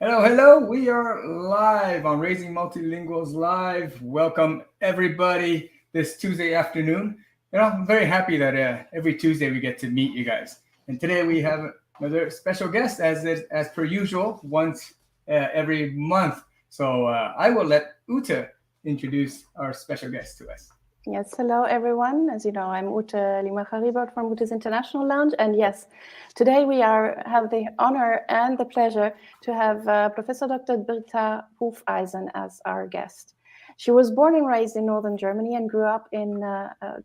Hello, hello. We are live on Raising Multilinguals Live. Welcome, everybody, this Tuesday afternoon. I'm very happy that every Tuesday we get to meet you guys. And today we have another special guest, as per usual, once every month. So I will let Ute introduce our special guest to us. Yes, hello everyone. As you know, I'm Ute Limacher-Riebert from Ute's International Lounge. And yes, today we have the honor and the pleasure to have Professor Dr. Britta Hufeisen as our guest. She was born and raised in Northern Germany and grew up in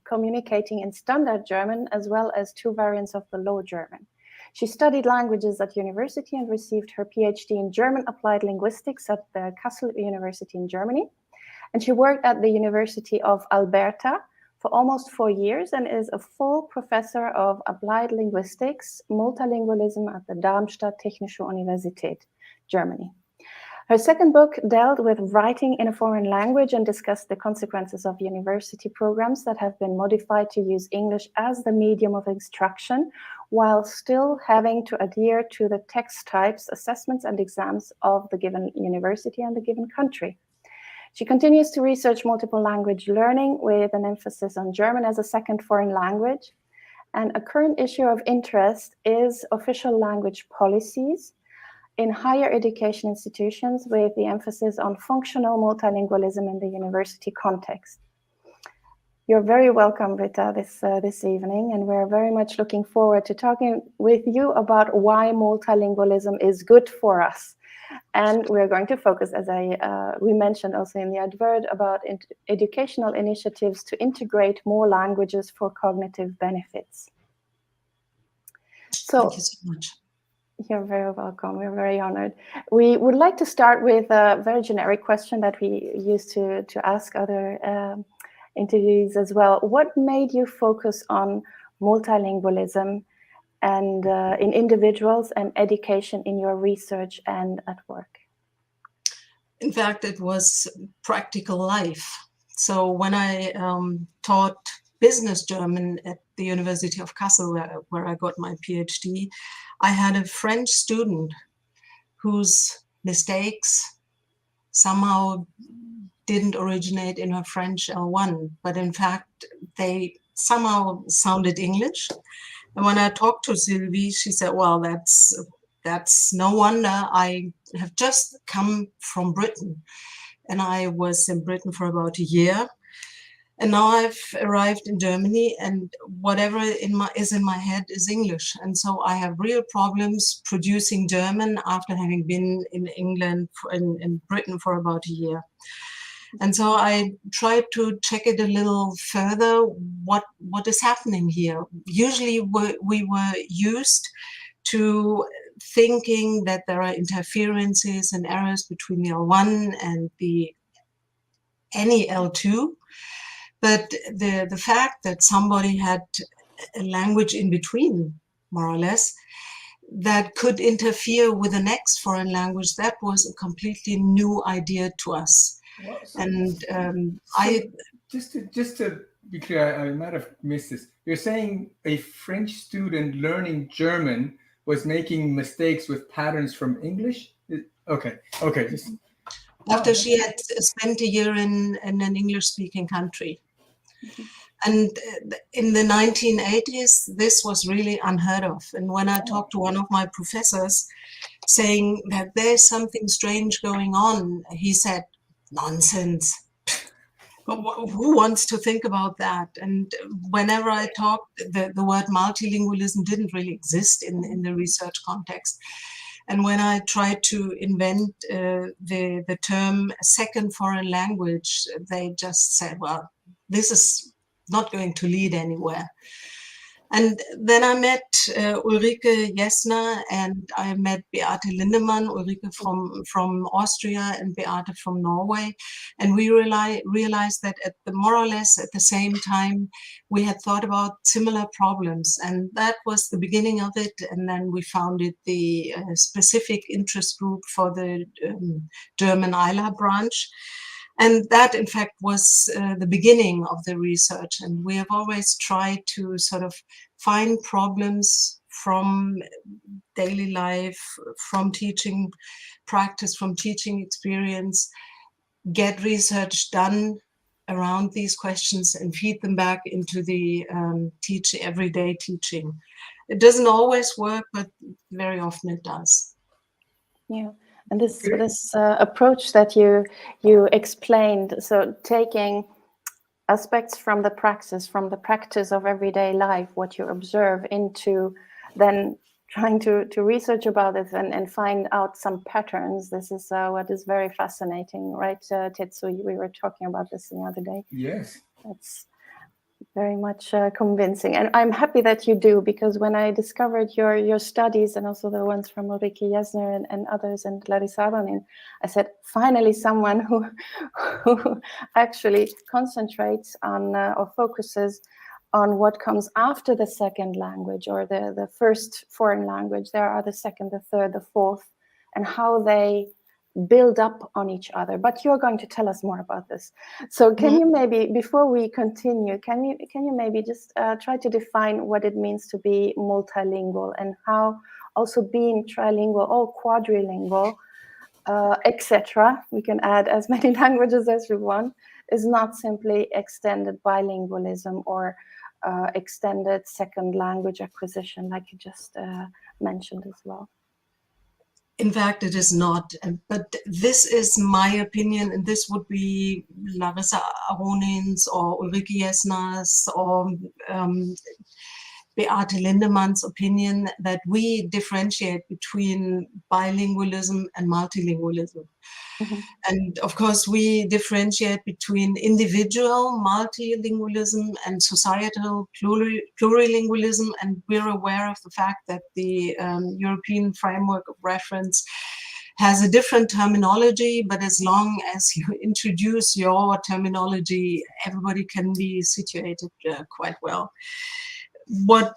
communicating in Standard German as well as two variants of the Low German. She studied languages at university and received her PhD in German Applied Linguistics at the Kassel University in Germany. And she worked at the University of Alberta for almost 4 years and is a full professor of applied linguistics, multilingualism at the Darmstadt Technische Universität, Germany. Her second book dealt with writing in a foreign language and discussed the consequences of university programs that have been modified to use English as the medium of instruction, while still having to adhere to the text types, assessments, and exams of the given university and the given country. She continues to research multiple language learning with an emphasis on German as a second foreign language. And a current issue of interest is official language policies in higher education institutions with the emphasis on functional multilingualism in the university context. You're very welcome, Britta, this evening, and we're very much looking forward to talking with you about why multilingualism is good for us. And we're going to focus, as we mentioned also in the advert, about educational initiatives to integrate more languages for cognitive benefits. So, thank you so much. You're very welcome. We're very honored. We would like to start with a very generic question that we used to ask other interviewees as well. What made you focus on multilingualism and in individuals and education in your research and at work? In fact, it was practical life. So when I taught business German at the University of Kassel, where I got my PhD, I had a French student whose mistakes somehow didn't originate in her French L1, but in fact, they somehow sounded English. And when I talked to Sylvie, she said, well, that's no wonder. I have just come from Britain, and I was in Britain for about a year. And now I've arrived in Germany, and whatever is in my head is English. And so I have real problems producing German after having been in England, in Britain for about a year. And so I tried to check it a little further, what is happening here. Usually we were used to thinking that there are interferences and errors between the L1 and any L2. But the fact that somebody had a language in between, more or less, that could interfere with the next foreign language, that was a completely new idea to us. Well, And just to be clear, I might have missed this. You're saying a French student learning German was making mistakes with patterns from English? Okay. After she had spent a year in an English-speaking country. And in the 1980s, this was really unheard of. And when I talked to one of my professors saying that there's something strange going on, he said, nonsense. Who wants to think about that? And whenever I talked, the word multilingualism didn't really exist in the research context. And when I tried to invent the term second foreign language, they just said, well, this is not going to lead anywhere. And then I met Ulrike Jessner, and I met Beate Lindemann, Ulrike from Austria and Beate from Norway. And we realized that more or less at the same time, we had thought about similar problems. And that was the beginning of it. And then we founded the specific interest group for the German ILA branch. And that, in fact, was the beginning of the research. And we have always tried to sort of find problems from daily life, from teaching practice, from teaching experience, get research done around these questions and feed them back into the everyday teaching. It doesn't always work, but very often it does. Yeah, and this approach that you explained, so taking aspects from the practice of everyday life, what you observe, into then trying to research about it and find out some patterns. This is what is very fascinating, right, Tetsu? We were talking about this the other day. Yes. That's very much convincing. And I'm happy that you do, because when I discovered your studies, and also the ones from Ulrike Jesner and others, and Larissa Aronin, I said, finally someone who actually concentrates on or focuses on what comes after the second language, or the first foreign language. There are the second, the third, the fourth, and how they build up on each other. But you're going to tell us more about this. So can you maybe, before we continue, can you maybe just try to define what it means to be multilingual, and how also being trilingual or quadrilingual, etc., we can add as many languages as we want, is not simply extended bilingualism or extended second language acquisition, like you just mentioned as well. In fact, it is not. But this is my opinion, and this would be Larissa Aronin's or Ulrike Jesner's or Beate Lindemann's opinion, that we differentiate between bilingualism and multilingualism. Mm-hmm. And of course, we differentiate between individual multilingualism and societal plurilingualism, and we're aware of the fact that the European Framework of Reference has a different terminology, but as long as you introduce your terminology, everybody can be situated quite well. What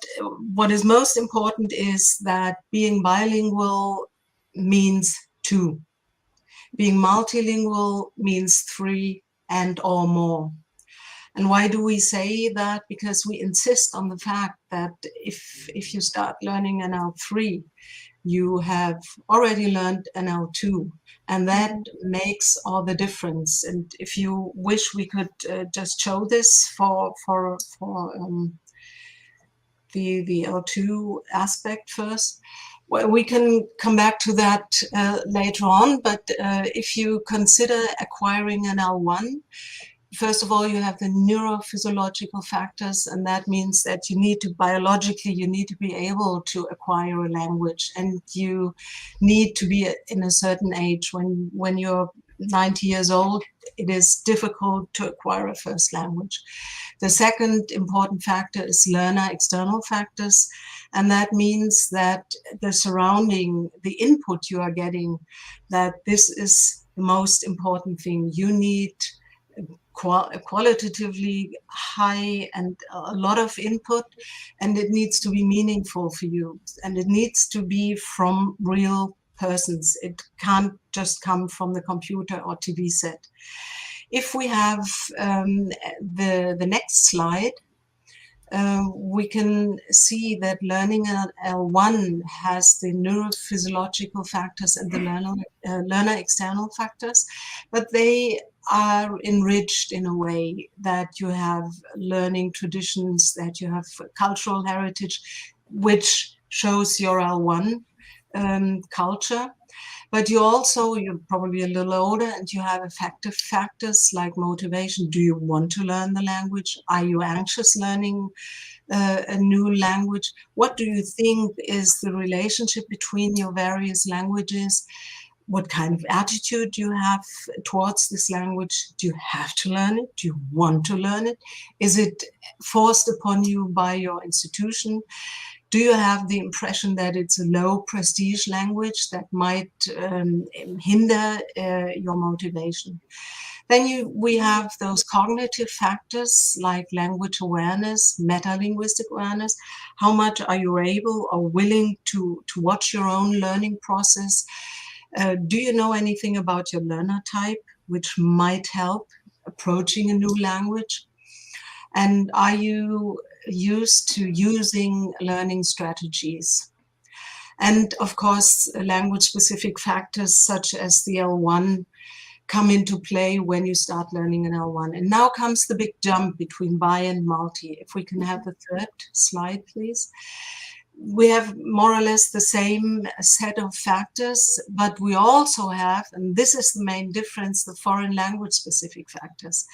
is most important is that being bilingual means two. Being multilingual means three and or more. And why do we say that? Because we insist on the fact that if you start learning NL3, you have already learned NL2, and that makes all the difference. And if you wish, we could just show this for the L2 aspect first. Well, we can come back to that later on, but if you consider acquiring an L1, first of all, you have the neurophysiological factors, and that means that you need to, biologically, you need to be able to acquire a language, and you need to be in a certain age. When you're 90 years old, it is difficult to acquire a first language. The second important factor is learner external factors, and that means that the surrounding, the input you are getting, that this is the most important thing. You need qualitatively high and a lot of input, and it needs to be meaningful for you, and it needs to be from real persons. It can't just come from the computer or TV set. If we have the next slide, we can see that learning at L1 has the neurophysiological factors and the learner external factors, but they are enriched in a way that you have learning traditions, that you have cultural heritage, which shows your L1 culture. But you're probably a little older, and you have affective factors like motivation. Do you want to learn the language? Are you anxious learning a new language? What do you think is the relationship between your various languages? What kind of attitude do you have towards this language? Do you have to learn it? Do you want to learn it? Is it forced upon you by your institution? Do you have the impression that it's a low prestige language that might hinder your motivation? Then we have those cognitive factors like language awareness, meta-linguistic awareness. How much are you able or willing to watch your own learning process? Do you know anything about your learner type, which might help approaching a new language? And are you used to using learning strategies. And of course, language-specific factors such as the L1 come into play when you start learning an L1. And now comes the big jump between bi and multi. If we can have the third slide, please. We have more or less the same set of factors, but we also have, and this is the main difference, the foreign language specific factors.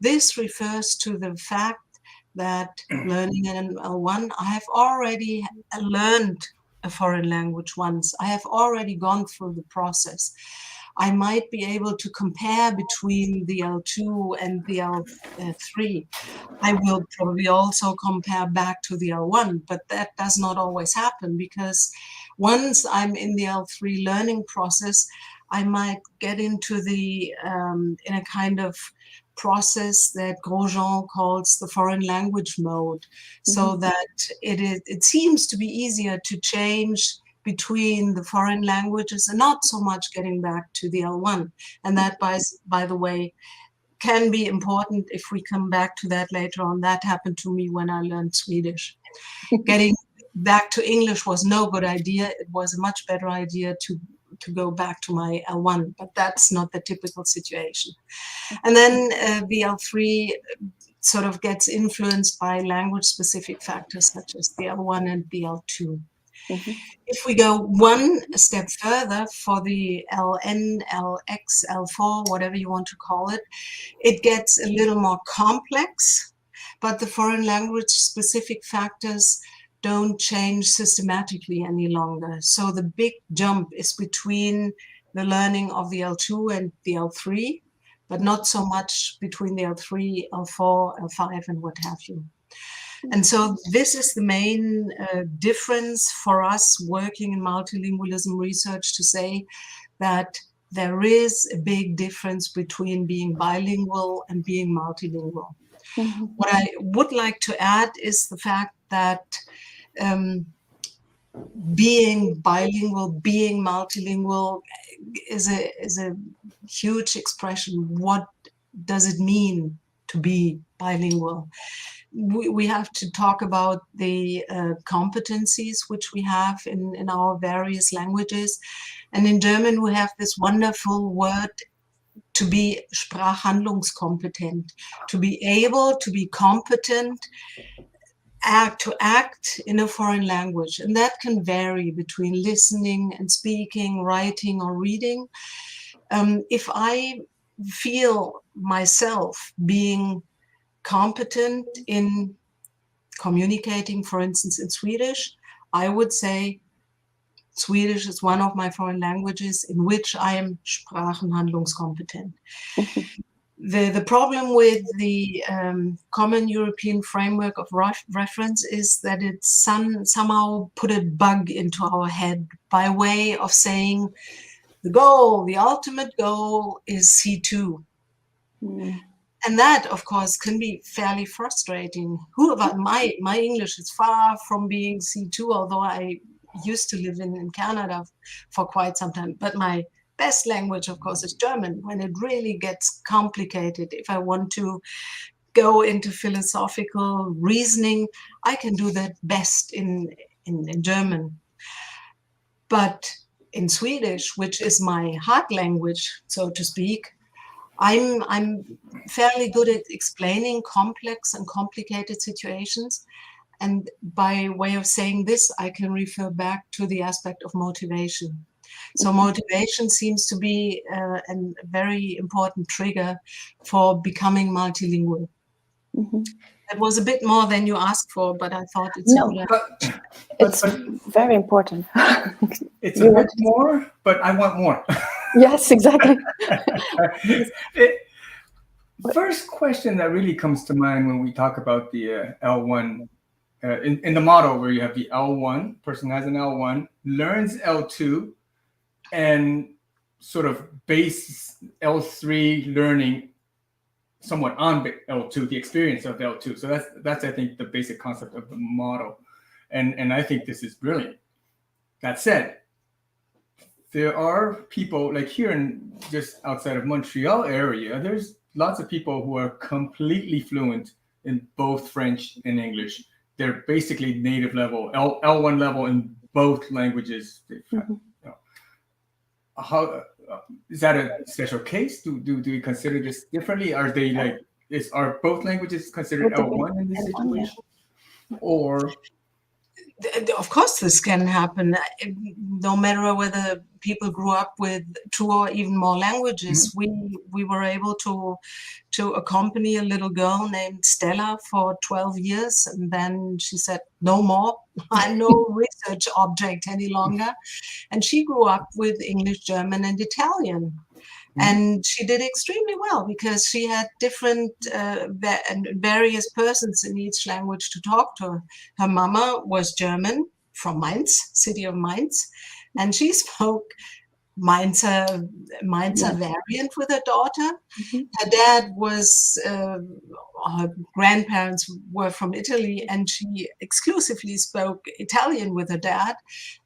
This refers to the fact that learning an L1, I have already learned a foreign language once. I have already gone through the process. I might be able to compare between the L2 and the L3. I will probably also compare back to the L1, but that does not always happen, because once I'm in the L3 learning process, I might get into the, in a kind of process that Grosjean calls the foreign language mode, so that it seems to be easier to change between the foreign languages and not so much getting back to the L1. And that, by the way, can be important if we come back to that later on. That happened to me when I learned Swedish. Getting back to English was no good idea. It was a much better idea to go back to my L1, but that's not the typical situation. And then the L3 sort of gets influenced by language-specific factors such as the L1 and the L2. If we go one step further for the LN, LX, L4, whatever you want to call it, it gets a little more complex, but the foreign language specific factors don't change systematically any longer. So the big jump is between the learning of the L2 and the L3, but not so much between the L3, L4, L5, and what have you. And so this is the main difference for us working in multilingualism research, to say that there is a big difference between being bilingual and being multilingual. What I would like to add is the fact that being bilingual, being multilingual is a huge expression. What does it mean to be bilingual? We have to talk about the competencies which we have in our various languages. And in German, we have this wonderful word to be sprachhandlungskompetent, to be able to be competent, to act in a foreign language. And that can vary between listening and speaking, writing or reading. If I feel myself being competent in communicating, for instance, in Swedish, I would say Swedish is one of my foreign languages in which I am sprachenhandlungskompetent. The problem with the Common European Framework of Reference is that it somehow put a bug into our head by way of saying the goal, the ultimate goal is C2. And that, of course, can be fairly frustrating. My English is far from being C2, although I used to live in Canada for quite some time. But my best language, of course, is German. When it really gets complicated, if I want to go into philosophical reasoning, I can do that best in German. But in Swedish, which is my heart language, so to speak, I'm fairly good at explaining complex and complicated situations. And by way of saying this, I can refer back to the aspect of motivation. So motivation seems to be a very important trigger for becoming multilingual. That was a bit more than you asked for, but I thought it's very important. It's a bit more, but I want more. Yes, exactly. First question that really comes to mind when we talk about the L1, in the model where you have the L1, person has an L1, learns L2, and sort of base L3 learning somewhat on L2, the experience of L2. So that's I think the basic concept of the model, and I think this is brilliant. That said, there are people like here in just outside of Montreal area, there's lots of people who are completely fluent in both French and English. They're basically native level, L1 level in both languages. How is that a special case? Do we consider this differently? Are they like are both languages considered L1 in this situation? Or of course this can happen, no matter whether people grew up with 2 or even more languages. We were able to accompany a little girl named Stella for 12 years, and then she said, no more, I'm no research object any longer. And she grew up with English, German, and Italian. And she did extremely well because she had different various persons in each language to talk to her. Her mama was German from Mainz, city of Mainz, and she spoke Mainzer variant with her daughter. Her dad was, her grandparents were from Italy, and she exclusively spoke Italian with her dad.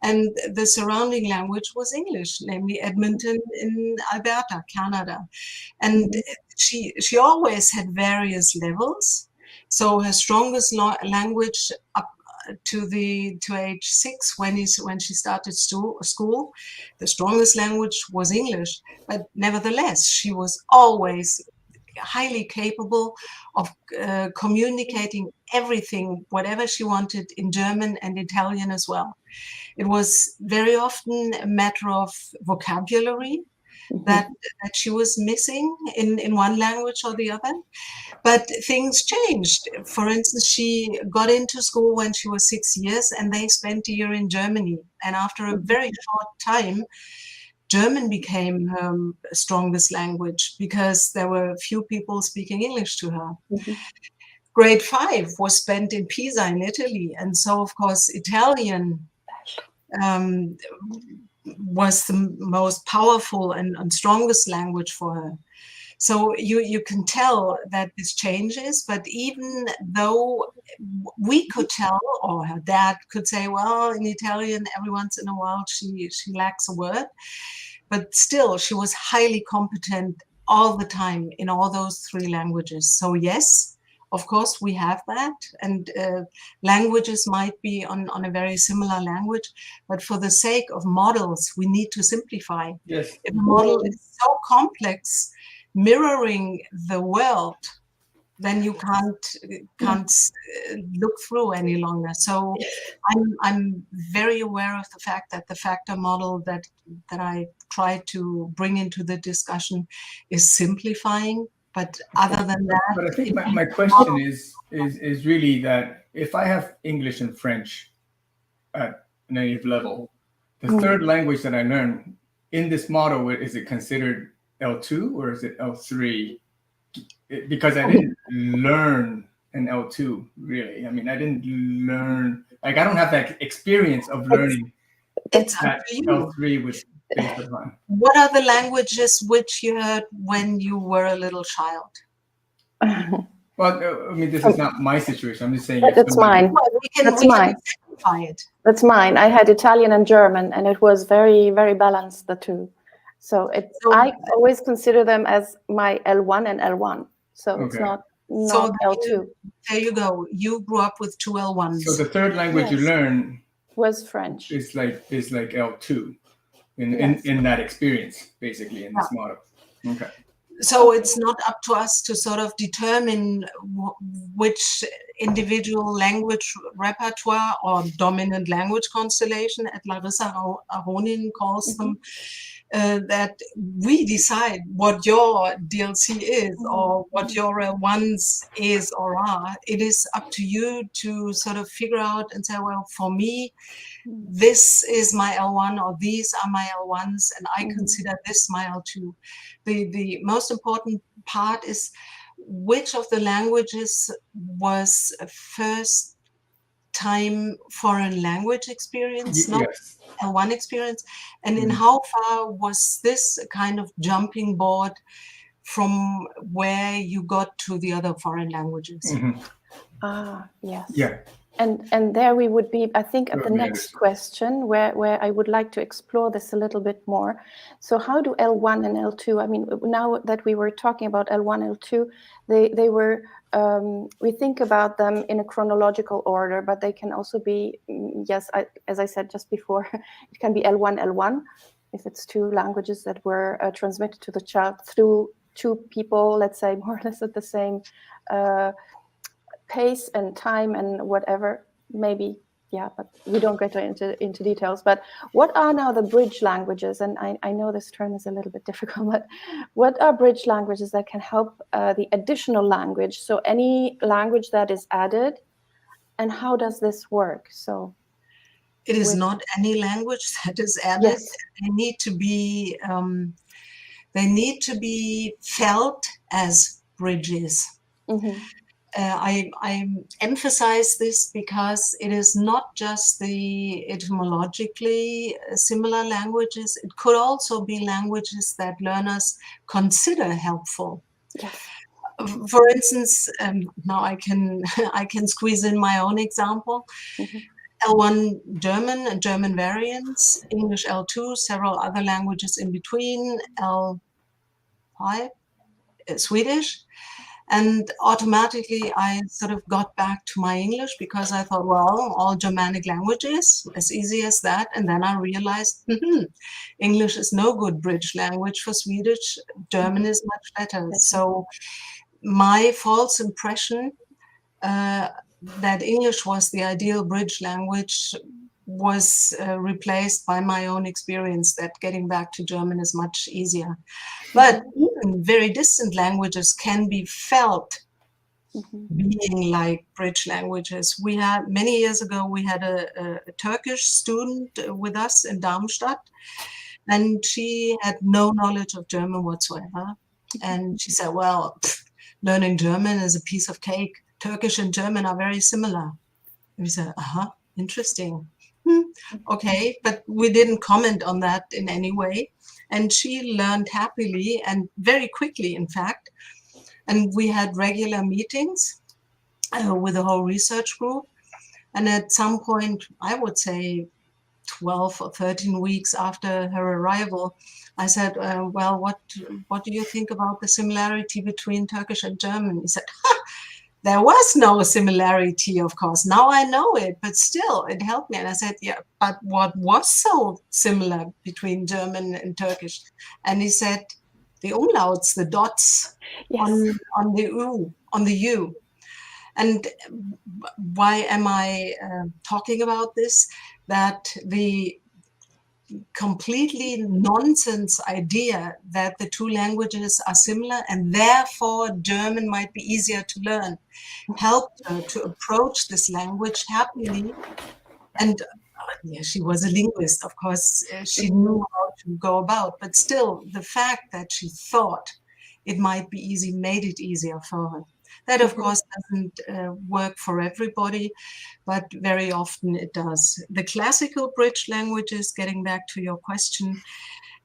And the surrounding language was English, namely Edmonton in Alberta, Canada. And she always had various levels. So her strongest language up to age 6, when she started school, the strongest language was English. But nevertheless, she was always highly capable of communicating everything, whatever she wanted, in German and Italian as well. It was very often a matter of vocabulary that she was missing in one language or the other. But things changed. For instance, she got into school when she was 6 years, and they spent a year in Germany. And after a very short time, German became her strongest language because there were few people speaking English to her. Grade 5 was spent in Pisa in Italy. And so, of course, Italian was the most powerful and strongest language for her. So you can tell that this changes, but even though we could tell, or her dad could say, well, in Italian, every once in a while she lacks a word, but still she was highly competent all the time in all those 3 languages. So yes, of course we have that, and languages might be on a very similar language, but for the sake of models, we need to simplify. Yes. If a model is so complex, mirroring the world, then you can't look through any longer. So I'm very aware of the fact that the factor model that I try to bring into the discussion is simplifying. But other than that, but I think my question is really that if I have English and French at native level, the third language that I learn in this model, is it considered L2 or is it L3? Because I didn't learn an L2 really. I mean, I didn't learn, like I don't have that experience of learning that L3 was based upon. What are the languages which you heard when you were a little child? Well, I mean, this is not my situation. I'm just saying. That's mine. That's mine. That's mine. I had Italian and German, and it was very, very balanced, the 2. So I always consider them as my L1 and L1. So it's not L2. There you go. You grew up with 2 L1s. So the third language you learn was French. Is like L2 in that experience, basically, in this model. Okay. So it's not up to us to sort of determine which individual language repertoire or dominant language constellation, as Larissa Aronin calls them, that we decide what your DLC is or what your L1s is or are. It is up to you to sort of figure out and say, well, for me, this is my L1 or these are my L1s, and I consider this my L2. The most important part is which of the languages was a first time foreign language experience, not L1 experience, and in how far was this a kind of jumping board from where you got to the other foreign languages? Yes. Yeah. And there we would be, I think, at the next question, where I would like to explore this a little bit more. So how do L1 and L2, I mean, now that we were talking about L1, L2, they were, we think about them in a chronological order, but they can also be, yes, as I said just before, it can be L1, L1, if it's two languages that were transmitted to the child through two people, let's say, more or less at the same pace and time and whatever, maybe, yeah, but we don't get into details. But what are now the bridge languages? And I know this term is a little bit difficult, but what are bridge languages that can help the additional language? So any language that is added, and how does this work? So it is not any language that is added. Yes. They need to be felt as bridges. Mm-hmm. I emphasize this because it is not just the etymologically similar languages. It could also be languages that learners consider helpful. Yes. For instance, now I can I can squeeze in my own example. Mm-hmm. L1 German and German variants, English L2, several other languages in between, L5 Swedish. And automatically I sort of got back to my English because I thought, well, all Germanic languages, as easy as that. And then I realized, English is no good bridge language for Swedish. German is much better. So my false impression that English was the ideal bridge language was replaced by my own experience that getting back to German is much easier. But even very distant languages can be felt being like bridge languages. We had, many years ago, we had a Turkish student with us in Darmstadt, and she had no knowledge of German whatsoever. And she said, well, learning German is a piece of cake. Turkish and German are very similar. And we said, interesting. Okay, but we didn't comment on that in any way. And she learned happily and very quickly, in fact. And we had regular meetings with the whole research group. And at some point, I would say 12 or 13 weeks after her arrival, I said, well, what do you think about the similarity between Turkish and German? He said, there was no similarity, of course. Now I know it, but still, it helped me. And I said, yeah, but what was so similar between German and Turkish? And he said, the umlauts, the dots on the U. And why am I talking about this? That the completely nonsense idea that the two languages are similar and therefore German might be easier to learn helped her to approach this language happily. And she was a linguist, of course, she knew how to go about, but still the fact that she thought it might be easy made it easier for her. That, of course, doesn't work for everybody, but very often it does. The classical bridge languages, getting back to your question,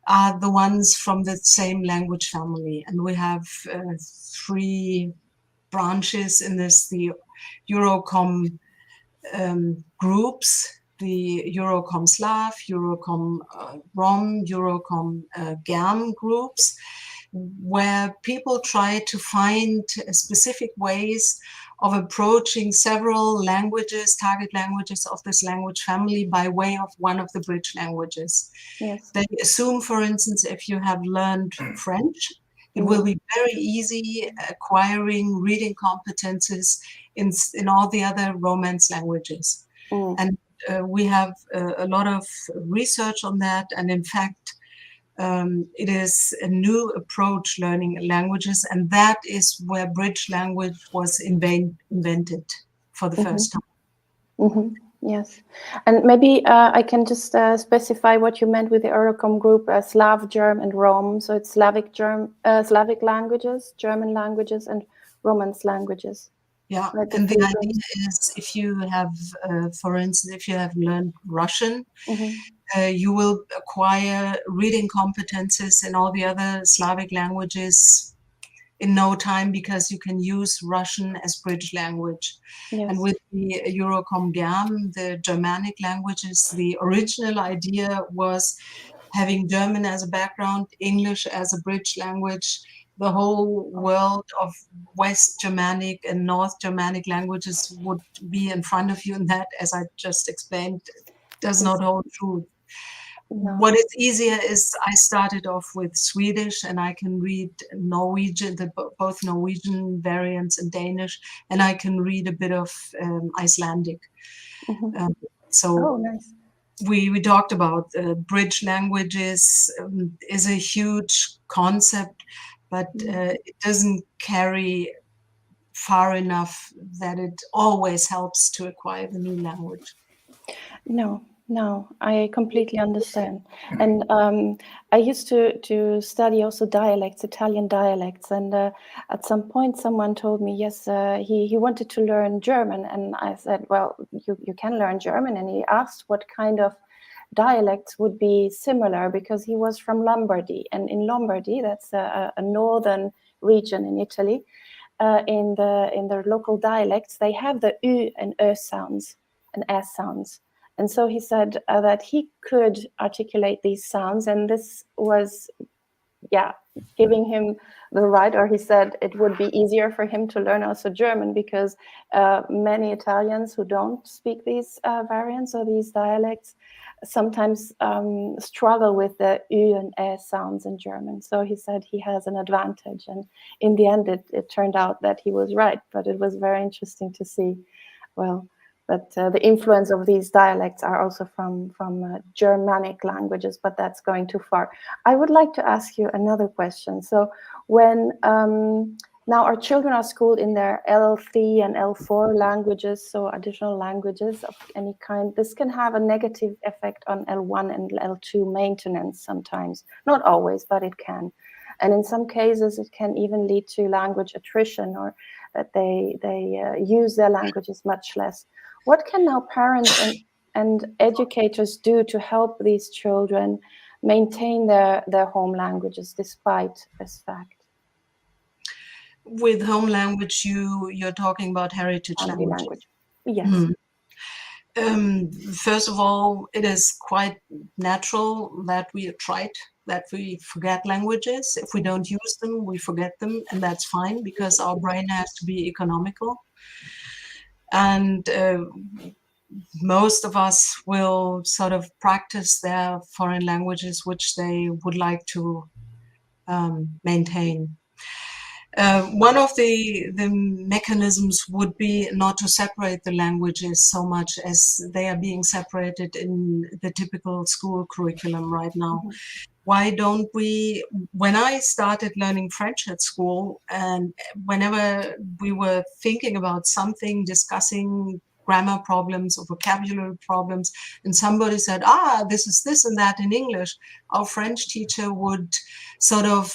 are the ones from the same language family. And we have three branches in this, the Eurocom groups, the Eurocom Slav, Eurocom Rom, Eurocom Germ groups, where people try to find specific ways of approaching several languages, target languages of this language family by way of one of the bridge languages. Yes. They assume, for instance, if you have learned French, it will be very easy acquiring reading competences in all the other Romance languages. And we have a lot of research on that. And in fact, it is a new approach learning languages, and that is where bridge language was invented for the first time. Yes, and maybe I can just specify what you meant with the Eurocom group, Slav, Germ, and Rom. So it's Slavic languages, German languages, and Romance languages. Yeah, and the idea is if you have, for instance, if you have learned Russian, you will acquire reading competences in all the other Slavic languages in no time, because you can use Russian as bridge language. Yes. And with the Eurocom GERM, the Germanic languages, the original idea was having German as a background, English as a bridge language. The whole world of West Germanic and North Germanic languages would be in front of you, and that, as I just explained, does not hold true. No. What is easier is I started off with Swedish, and I can read Norwegian, both Norwegian variants and Danish, and I can read a bit of Icelandic. Oh, nice. We talked about bridge languages is a huge concept, but it doesn't carry far enough that it always helps to acquire the new language. No, I completely understand. And I used to study also dialects, Italian dialects. And at some point, someone told me, yes, he wanted to learn German. And I said, well, you can learn German. And he asked what kind of dialects would be similar, because he was from Lombardy. And in Lombardy, that's a northern region in Italy, in their local dialects, they have the U and Ö sounds and S sounds. And so he said that he could articulate these sounds, and this was, giving him the right, or he said it would be easier for him to learn also German, because many Italians who don't speak these variants or these dialects sometimes struggle with the U and E sounds in German. So he said he has an advantage, and in the end it turned out that he was right, but it was very interesting to see, but the influence of these dialects are also from Germanic languages, but that's going too far. I would like to ask you another question. So when now our children are schooled in their L3 and L4 languages, so additional languages of any kind, this can have a negative effect on L1 and L2 maintenance sometimes. Not always, but it can. And in some cases, it can even lead to language attrition, or that they use their languages much less. What can now parents and educators do to help these children maintain their home languages despite this fact? With home language, you're talking about heritage language. Yes. First of all, it is quite natural that we forget languages. If we don't use them, we forget them, and that's fine, because our brain has to be economical. And most of us will sort of practice their foreign languages, which they would like to maintain. One of the mechanisms would be not to separate the languages so much as they are being separated in the typical school curriculum right now. Why don't we, when I started learning French at school, and whenever we were thinking about something, discussing grammar problems or vocabulary problems, and somebody said, this is this and that in English, our French teacher would sort of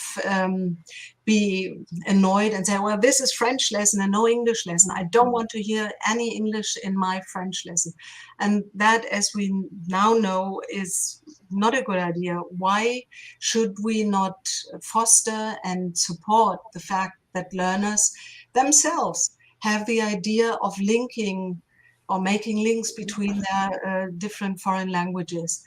be annoyed and say, well, this is French lesson and no English lesson. I don't want to hear any English in my French lesson. And that, as we now know, is not a good idea. Why should we not foster and support the fact that learners themselves have the idea of linking or making links between their different foreign languages?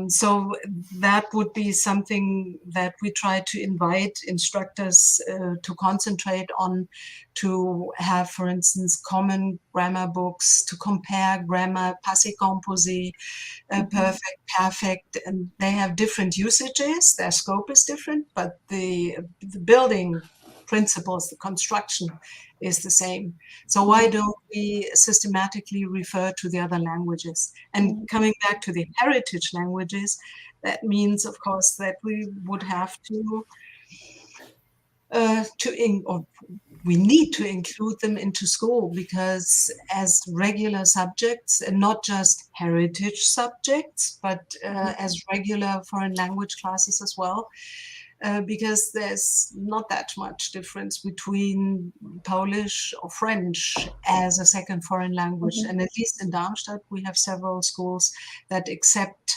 So that would be something that we try to invite instructors to concentrate on, to have, for instance, common grammar books, to compare grammar, passé composé, perfect, and they have different usages, their scope is different, but the building principles, the construction is the same. So why don't we systematically refer to the other languages? And coming back to the heritage languages, that means, of course, that we would have we need to include them into school, because as regular subjects, and not just heritage subjects, but as regular foreign language classes as well. Because there's not that much difference between Polish or French as a second foreign language. And at least in Darmstadt, we have several schools that accept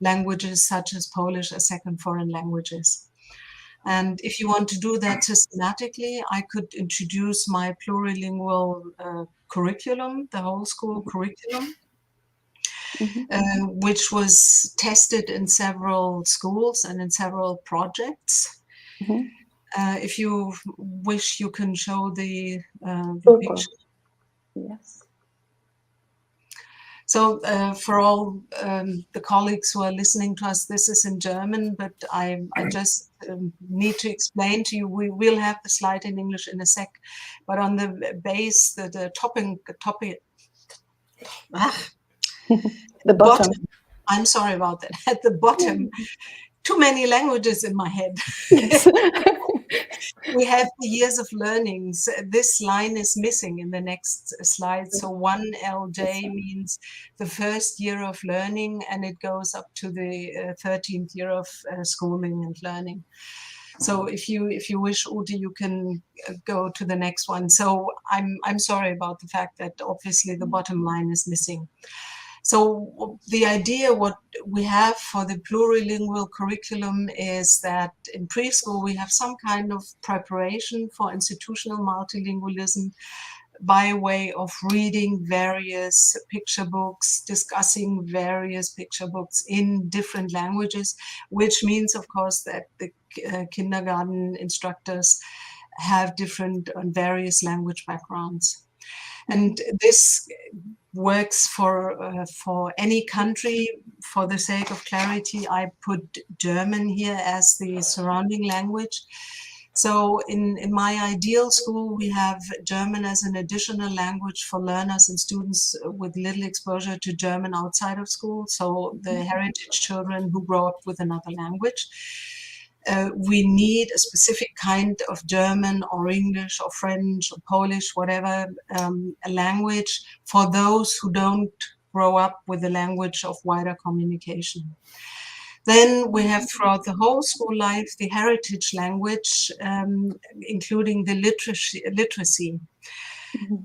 languages such as Polish as second foreign languages. And if you want to do that systematically, I could introduce my plurilingual curriculum, the whole school curriculum, which was tested in several schools and in several projects. If you wish, you can show the picture. Yes. So for all the colleagues who are listening to us, this is in German, but I just need to explain to you, we will have the slide in English in a sec, but on the base, the topic, the bottom. I'm sorry about that, at the bottom, too many languages in my head. Yes. We have the years of learnings. This line is missing in the next slide. So 1LJ means the first year of learning, and it goes up to the 13th year of schooling and learning. So if you wish, Ute, you can go to the next one. So I'm sorry about the fact that obviously the bottom line is missing. So the idea what we have for the plurilingual curriculum is that in preschool we have some kind of preparation for institutional multilingualism by way of reading various picture books, discussing various picture books in different languages, which means, of course, that the kindergarten instructors have different and various language backgrounds. And this works for any country. For the sake of clarity, I put German here as the surrounding language. So in my ideal school, we have German as an additional language for learners and students with little exposure to German outside of school. So the heritage children who grow up with another language. We need a specific kind of German or English or French or Polish, whatever, a language for those who don't grow up with the language of wider communication. Then we have throughout the whole school life the heritage language, including the literacy.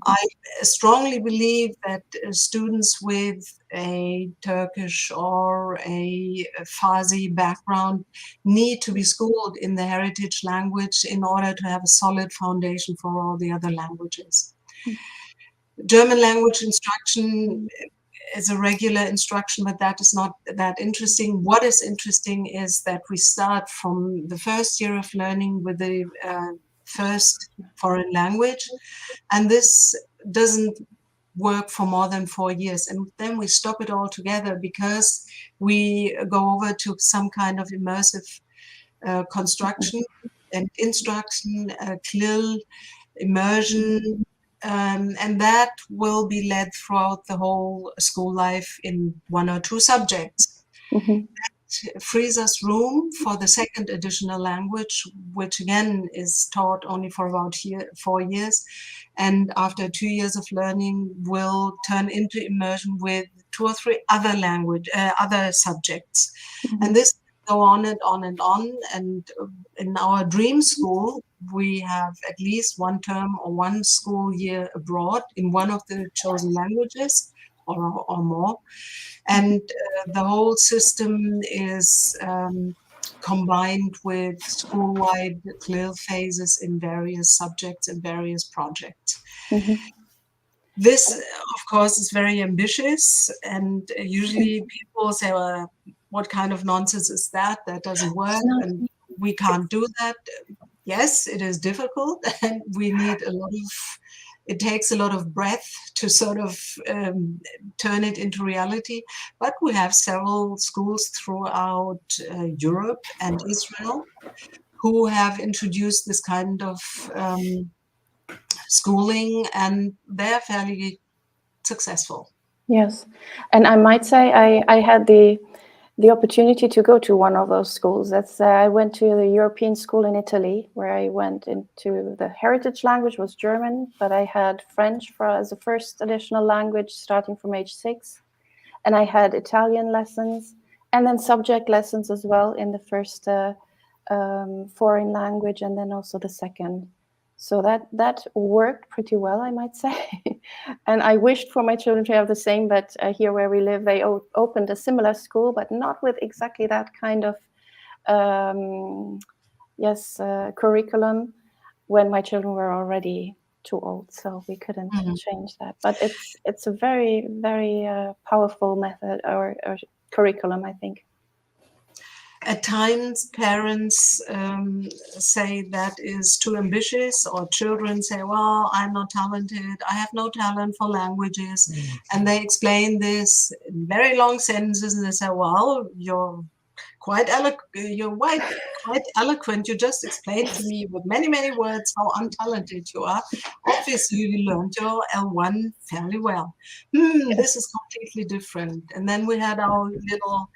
I strongly believe that students with a Turkish or a Farsi background need to be schooled in the heritage language in order to have a solid foundation for all the other languages. German language instruction is a regular instruction, but that is not that interesting. What is interesting is that we start from the first year of learning with the first foreign language, and this doesn't work for more than 4 years, and then we stop it all together because we go over to some kind of immersive construction and instruction, CLIL, immersion, and that will be led throughout the whole school life in 1 or 2 subjects. That frees us room for the second additional language, which again is taught only for about 4 years, and after 2 years of learning will turn into immersion with 2 or 3 other subjects. And this go on and on and on. And in our dream school, we have at least 1 term or 1 school year abroad in one of the chosen languages or more. And the whole system is combined with school-wide CLIL phases in various subjects and various projects. This, of course, is very ambitious, and usually people say, well, what kind of nonsense is that? That doesn't work, and we can't do that. Yes, it is difficult, and we need it takes a lot of breath to sort of turn it into reality. But we have several schools throughout Europe and Israel who have introduced this kind of schooling, and they're fairly successful. Yes, and I might say I had the opportunity to go to one of those schools. That's I went to the European school in Italy, where I went into the heritage language was German, but I had French as a first additional language starting from age 6, and I had Italian lessons and then subject lessons as well in the first foreign language, and then also the second. So that worked pretty well, I might say. And I wished for my children to have the same, but here where we live, they opened a similar school, but not with exactly that kind of curriculum when my children were already too old, so we couldn't change that. But it's a very, very powerful method or curriculum, I think. At times, parents say that is too ambitious, or children say, well, I'm not talented, I have no talent for languages. And they explain this in very long sentences, and they say, well, you're quite eloquent. You just explained to me with many, many words how untalented you are. Obviously, you learned your L1 fairly well. This is completely different. And then we had our little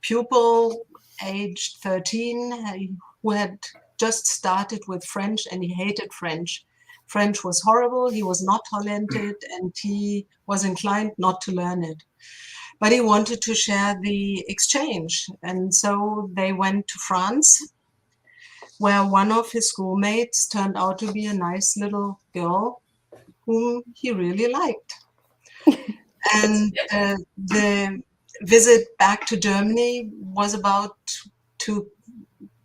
pupil, aged 13, who had just started with French, and he hated French. French was horrible, he was not talented, and he was inclined not to learn it. But he wanted to share the exchange. And so they went to France, where one of his schoolmates turned out to be a nice little girl whom he really liked. And the visit back to Germany was about to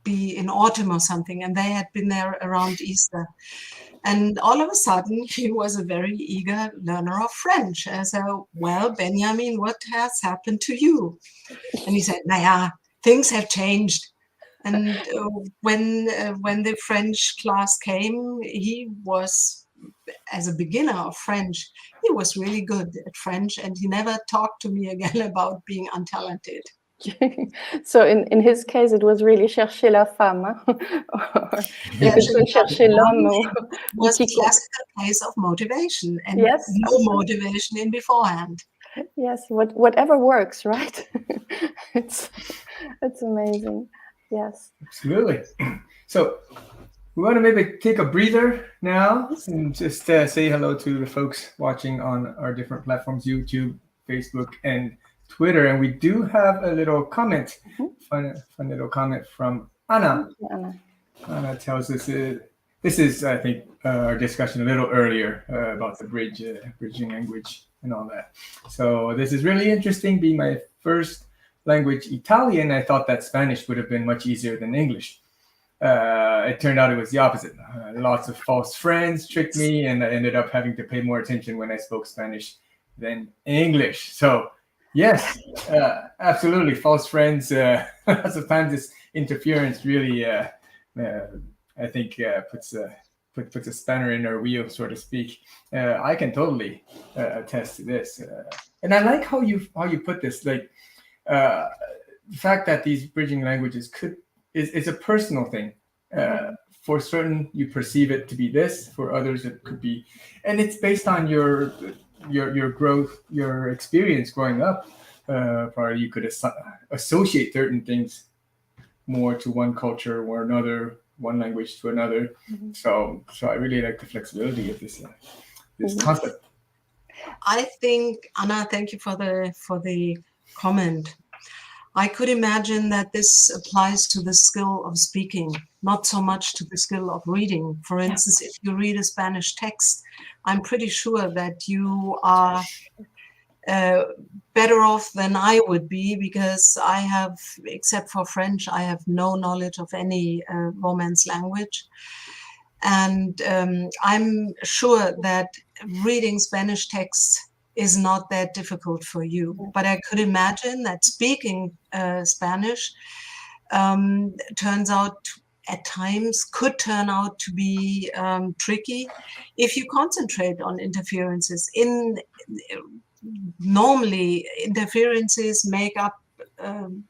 be in autumn or something, and they had been there around Easter. And all of a sudden, he was a very eager learner of French. And so, well, Benjamin, what has happened to you? And he said, naja, things have changed. And when the French class came, he was, as a beginner of French, he was really good at French, and he never talked to me again about being untalented. So in his case, it was really chercher la femme, chercher l'homme. It was a classical case of motivation, and no motivation in beforehand. Yes, whatever works, right? It's amazing. Yes, absolutely. So we want to maybe take a breather now and just say hello to the folks watching on our different platforms, YouTube, Facebook, and Twitter. And we do have a little comment, fun little comment from Anna. Anna tells us this is, I think, our discussion a little earlier about the bridging language and all that. So this is really interesting. Being my first language Italian, I thought that Spanish would have been much easier than English. It turned out it was the opposite. Lots of false friends tricked me, and I ended up having to pay more attention when I spoke Spanish than English. So yes, absolutely. False friends, lots of times this interference really, I think, puts a spanner in our wheel, so to speak. I can totally attest to this. And I like how you put this, like the fact that these bridging languages is a personal thing. For certain, you perceive it to be this. For others, it could be, and it's based on your growth, your experience growing up. Probably you could associate certain things more to one culture or another, one language to another. So I really like the flexibility of this concept. I think, Anna, thank you for the comment. I could imagine that this applies to the skill of speaking, not so much to the skill of reading. For instance, if you read a Spanish text, I'm pretty sure that you are better off than I would be, because I have, except for French, I have no knowledge of any Romance language. And I'm sure that reading Spanish texts is not that difficult for you. But I could imagine that speaking Spanish turns out, at times, could turn out to be tricky if you concentrate on interferences. Normally, interferences make up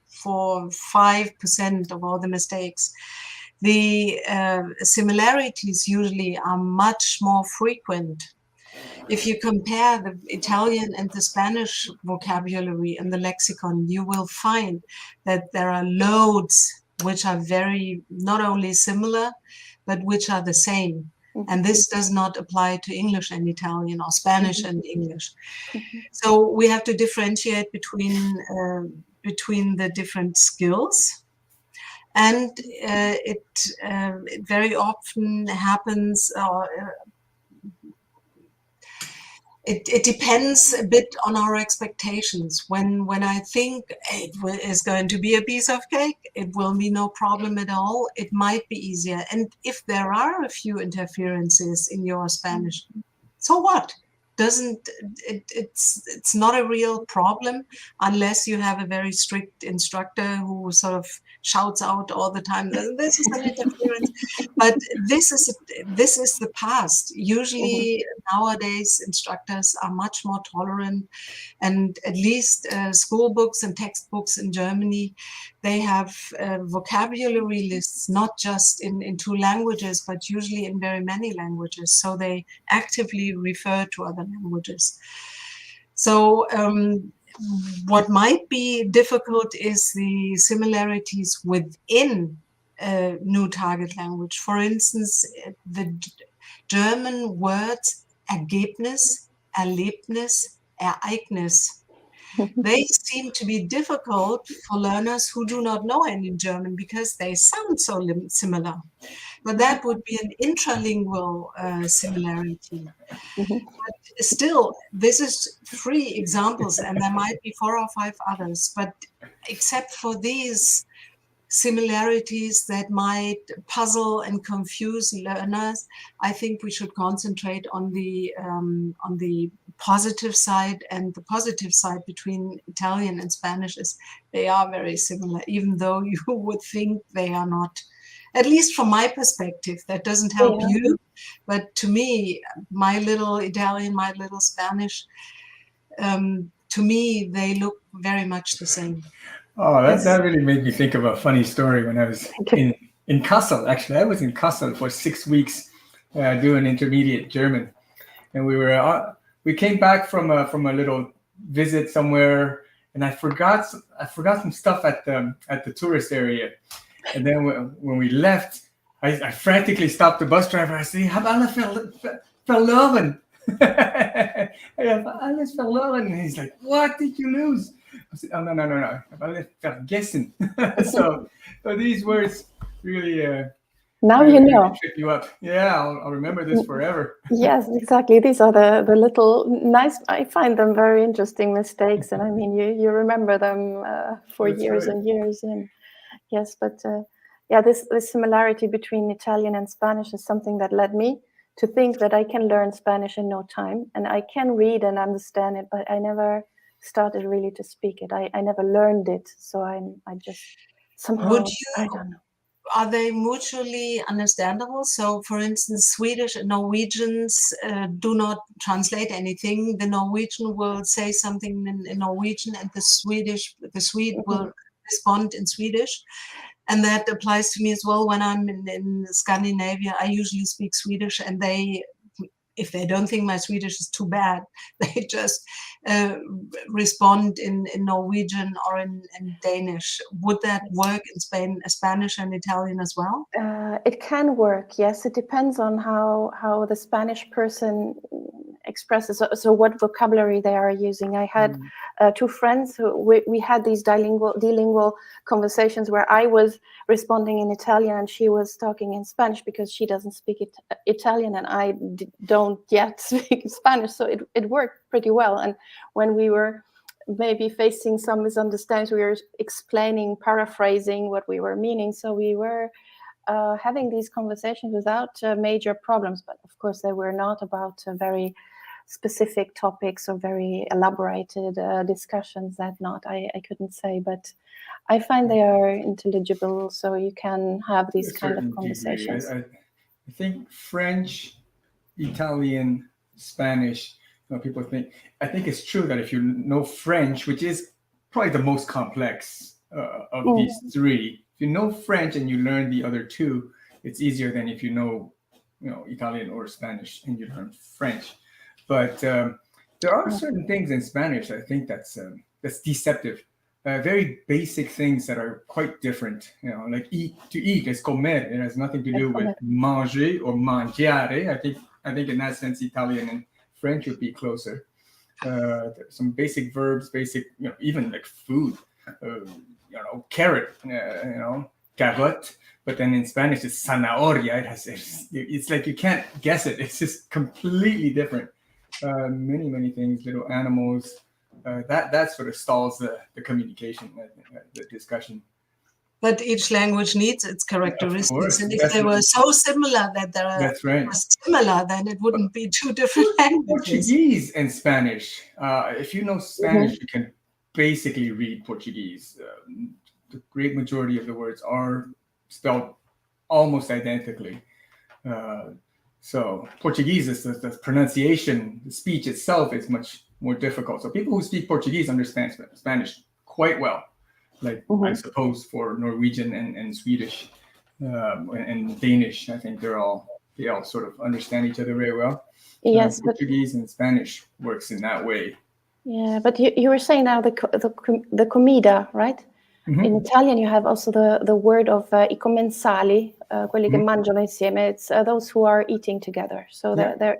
for 5% of all the mistakes. The similarities usually are much more frequent. If you compare the Italian and the Spanish vocabulary and the lexicon, you will find that there are loads which are very, not only similar, but which are the same. And this does not apply to English and Italian, or Spanish and English. So we have to differentiate between the different skills. And it very often happens, It depends a bit on our expectations. When I think is going to be a piece of cake, it will be no problem at all. It might be easier. And if there are a few interferences in your Spanish, so what? It's not a real problem unless you have a very strict instructor who sort of shouts out all the time, this is an interference. But this is the past. Usually nowadays instructors are much more tolerant, and at least school books and textbooks in Germany, they have vocabulary lists, not just in 2 languages, but usually in very many languages. So they actively refer to other languages. So what might be difficult is the similarities within a new target language. For instance, the German words Ergebnis, Erlebnis, Ereignis, they seem to be difficult for learners who do not know any German because they sound so similar. But that would be an intralingual similarity. But still, this is 3 examples, and there might be 4 or 5 others. But except for these similarities that might puzzle and confuse learners, I think we should concentrate on the positive side. And the positive side between Italian and Spanish is they are very similar, even though you would think they are not. At least from my perspective, that doesn't help you. But to me, my little Italian, my little Spanish, to me, they look very much the same. Oh, that really made me think of a funny story when I was in Kassel. Actually, I was in Kassel for 6 weeks doing intermediate German, and we came back from a little visit somewhere, and I forgot some stuff at the tourist area, and then when we left, I frantically stopped the bus driver. I said, "Ich habe alles verloren." I have alles verloren. And he's like, "What did you lose?" I said, "Oh, no. I have alles vergessen." So these words really now you know. Trip you up. Yeah, I'll remember this forever. Yes, exactly. These are the little nice, I find them very interesting mistakes. And I mean, you remember them for That's years right. and years. And yes, but this similarity between Italian and Spanish is something that led me to think that I can learn Spanish in no time, and I can read and understand it, but I never started really to speak it. I never learned it, so I just somehow, I don't know. Are they mutually understandable? So, for instance, Swedish and Norwegians do not translate anything. The Norwegian will say something in Norwegian, and the Swede will respond in Swedish. And that applies to me as well. When I'm in Scandinavia, I usually speak Swedish, and if they don't think my Swedish is too bad, they just respond in Norwegian or in Danish. Would that work in Spanish and Italian as well? It can work, yes. It depends on how the Spanish person expresses, so what vocabulary they are using. I had 2 friends who we had these bilingual conversations where I was responding in Italian and she was talking in Spanish because she doesn't speak Italian and I don't yet speak Spanish, so it worked pretty well. And when we were maybe facing some misunderstandings, we were explaining, paraphrasing what we were meaning, so we were having these conversations without major problems. But of course they were not about very specific topics or very elaborated discussions. That I couldn't say, but I find they are intelligible, so you can have these kind of conversations. I think French, Italian, Spanish, people think, I think it's true that if you know French, which is probably the most complex of these 3, if you know French and you learn the other 2, it's easier than if you know Italian or Spanish and you learn French. But there are certain things in Spanish I think that's deceptive. Very basic things that are quite different. Like to eat is comer. It has nothing to do with manger or mangiare. I think in that sense, Italian and French would be closer. Some basic verbs, even like food. Carrot. Carotte. But then in Spanish, it's zanahoria. It's like you can't guess it. It's just completely different. many things, little animals. That sort of stalls the communication, the discussion. But each language needs its characteristics, course, and if definitely. they were so similar that they That's right. are similar, then it wouldn't be two different languages. Portuguese and Spanish. If you know Spanish, you can basically read Portuguese. The great majority of the words are spelled almost identically. So Portuguese is the pronunciation, the speech itself is much more difficult. So people who speak Portuguese understand Spanish quite well. Like I suppose for Norwegian and Swedish and Danish, I think they all sort of understand each other very well. Yes, Portuguese and Spanish works in that way. Yeah, but you were saying now the comida, right? In Italian, you have also the word of I commensali, quelli che mangiano insieme. It's those who are eating together. So there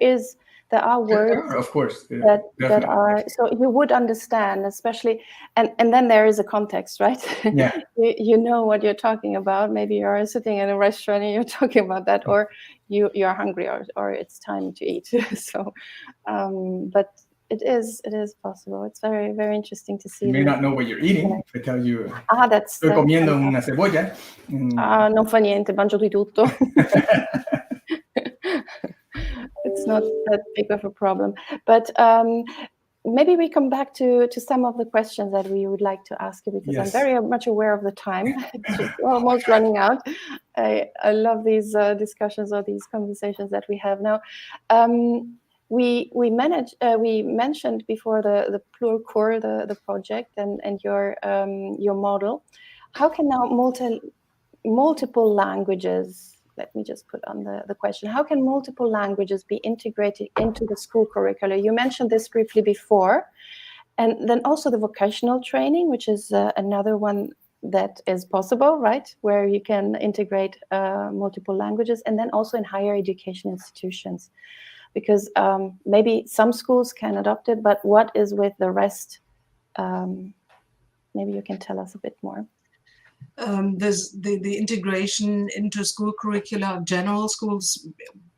are words, of course, that are, so you would understand, especially, and then there is a context, right? Yeah. you know what you're talking about. Maybe you're sitting in a restaurant and you're talking about that, or you're hungry, or it's time to eat. So, but it is possible. It's very, very interesting to see. You may not know what you're eating if I tell you. Sto comiendo una cebolla. Non fa niente, mangio di tutto. It's not that big of a problem. But maybe we come back to some of the questions that we would like to ask you, because I'm very much aware of the time. It's just almost running out. I love these discussions or these conversations that we have now. We mentioned before the Plurcore, the project, and your model. How can now multiple languages? Let me just put on the question. How can multiple languages be integrated into the school curricula? You mentioned this briefly before, and then also the vocational training, which is another one that is possible, right? Where you can integrate multiple languages, and then also in higher education institutions. Because maybe some schools can adopt it, but what is with the rest? Maybe you can tell us a bit more. There's the integration into school curricula of general schools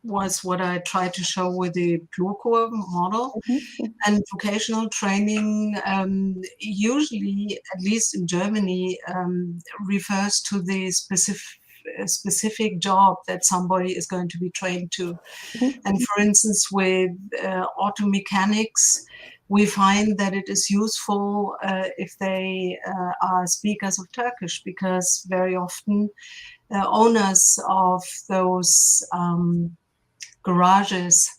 was what I tried to show with the Plurcore model. And vocational training usually, at least in Germany, refers to the specific job that somebody is going to be trained to. And for instance, with auto mechanics, we find that it is useful if they are speakers of Turkish, because very often owners of those garages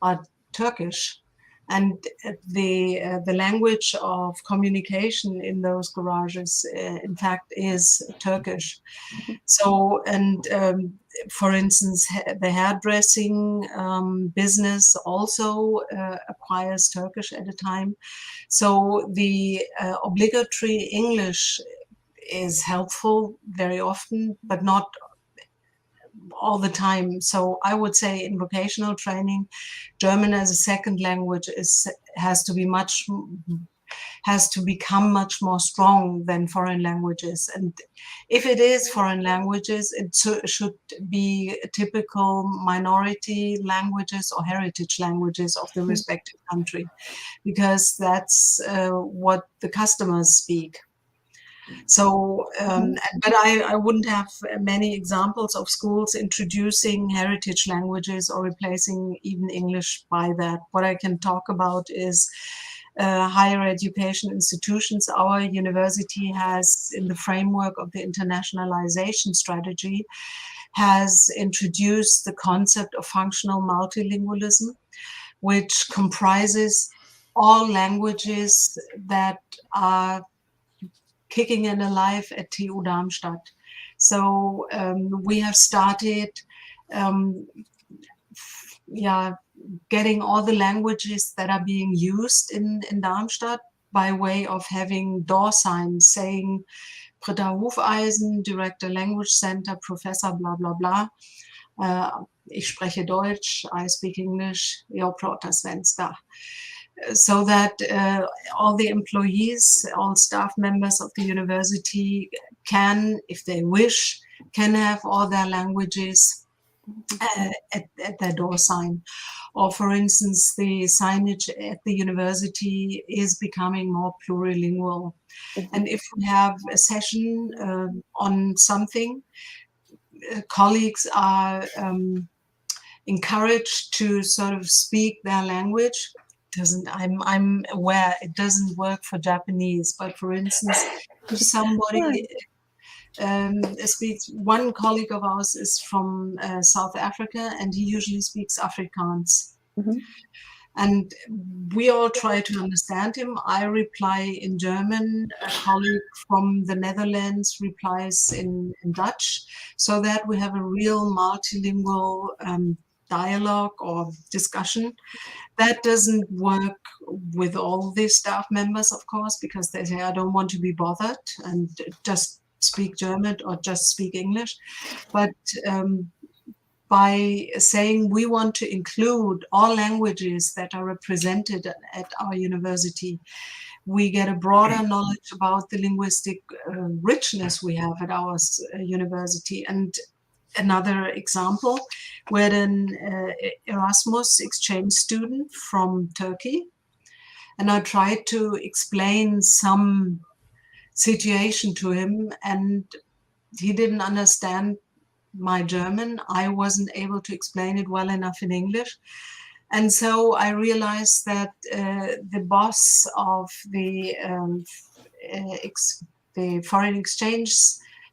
are Turkish. And the language of communication in those garages, in fact, is Turkish. So, and for instance, the hairdressing business also acquires Turkish at a time. So the obligatory English is helpful very often, but not all the time. So I would say in vocational training, German as a second language has to become much more strong than foreign languages. And if it is foreign languages, it should be typical minority languages or heritage languages of the respective country, because that's what the customers speak. So, but I wouldn't have many examples of schools introducing heritage languages or replacing even English by that. What I can talk about is higher education institutions. Our university has, in the framework of the internationalization strategy, has introduced the concept of functional multilingualism, which comprises all languages that are kicking in alive at TU Darmstadt. So we have started getting all the languages that are being used in Darmstadt by way of having door signs saying Britta Hufeisen, Director Language Center, Professor blah blah blah. Ich spreche Deutsch, I speak English, jag pratar svenska. So that all the employees, all staff members of the university can, if they wish, can have all their languages at their door sign. Or for instance, the signage at the university is becoming more plurilingual. And if we have a session on something, colleagues are encouraged to sort of speak their language. I'm aware it doesn't work for Japanese, but for instance, if somebody speaks, one colleague of ours is from South Africa, and he usually speaks Afrikaans. And we all try to understand him. I reply in German, a colleague from the Netherlands replies in Dutch, so that we have a real multilingual dialogue or discussion. That doesn't work with all the staff members, of course, because they say, I don't want to be bothered and just speak German or just speak English. But by saying we want to include all languages that are represented at our university, we get a broader knowledge about the linguistic richness we have at our university. And another example, we had an Erasmus exchange student from Turkey, and I tried to explain some situation to him, and he didn't understand my German. I wasn't able to explain it well enough in English. And so I realized that the boss of the Foreign Exchange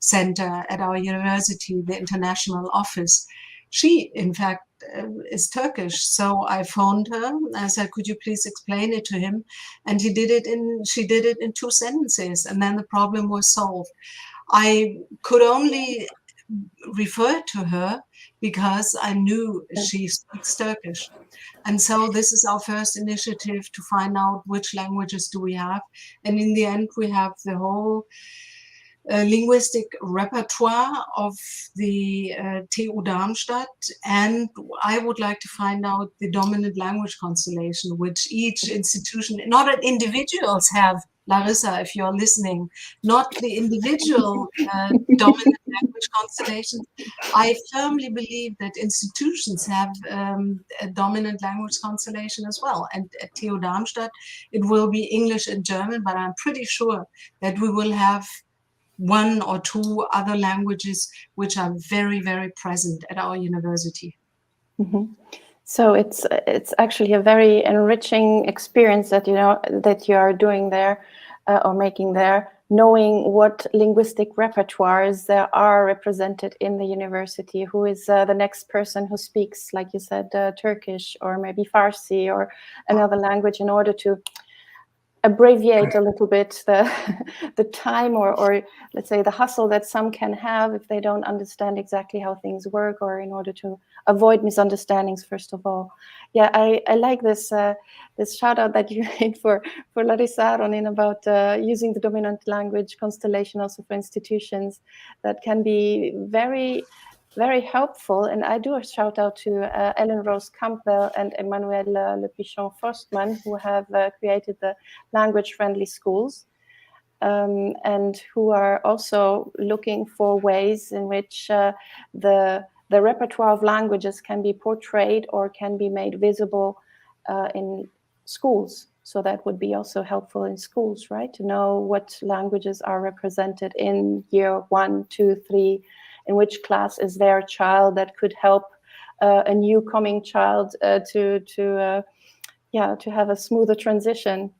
Center at our university, the international office, she, in fact, is Turkish. So I phoned her. I said, could you please explain it to him? And she did it in 2 sentences. And then the problem was solved. I could only refer to her because I knew she speaks Turkish. And so this is our first initiative to find out which languages do we have. And in the end, we have the whole linguistic repertoire of the TU Darmstadt, and I would like to find out the dominant language constellation, which each institution, not that individuals have, Larissa, if you're listening, not the individual dominant language constellations. I firmly believe that institutions have a dominant language constellation as well. And at TU Darmstadt, it will be English and German, but I'm pretty sure that we will have 1 or 2 other languages which are very, very present at our university. So it's actually a very enriching experience that you are doing there or making there, knowing what linguistic repertoires there are represented in the university. Who is the next person who speaks, like you said, Turkish or maybe Farsi or another language, in order to abbreviate a little bit the time or let's say the hustle that some can have if they don't understand exactly how things work, or in order to avoid misunderstandings, first of all. Yeah, I like this shout out that you made for Larissa Aronin about using the dominant language constellation also for institutions. That can be very, very helpful. And I do a shout out to Ellen Rose Campbell and Emmanuel Lepichon Forstmann, who have created the language friendly schools, and who are also looking for ways in which the repertoire of languages can be portrayed or can be made visible in schools. So that would be also helpful in schools, right? To know what languages are represented in year 1, 2, 3, in which class is their child, that could help a new coming child to have a smoother transition.